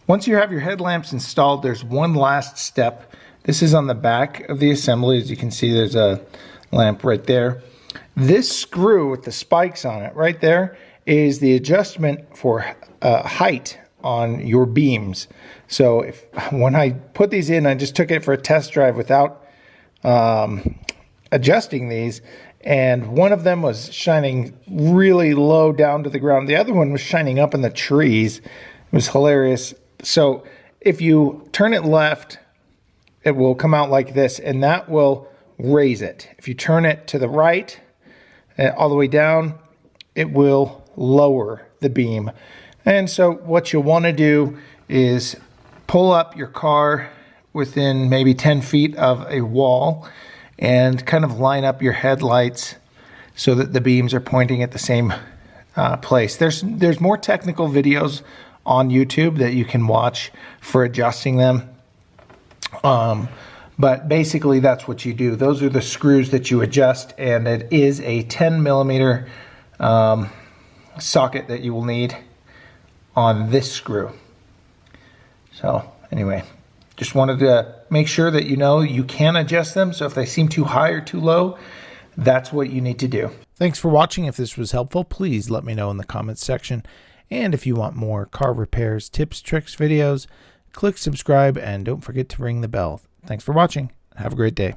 Once you have your headlamps installed, there's one last step. This is on the back of the assembly. As you can see, there's a lamp right there. This screw with the spikes on it right there is the adjustment for height on your beams. So when I put these in, I just took it for a test drive without adjusting these, and one of them was shining really low down to the ground. The other one was shining up in the trees. It was hilarious. So if you turn it left, it will come out like this, and that will raise it. If you turn it to the right, all the way down, it will lower the beam. And so what you'll want to do is pull up your car within maybe 10 feet of a wall and kind of line up your headlights so that the beams are pointing at the same place. There's more technical videos on YouTube that you can watch for adjusting them. But basically that's what you do. Those are the screws that you adjust, and it is a 10 millimeter socket that you will need on this screw. So anyway, just wanted to make sure that you know you can adjust them. So if they seem too high or too low, that's what you need to do. Thanks for watching. If this was helpful, please let me know in the comments section. And if you want more car repairs, tips, tricks, videos, click subscribe, and don't forget to ring the bell. Thanks for watching. Have a great day.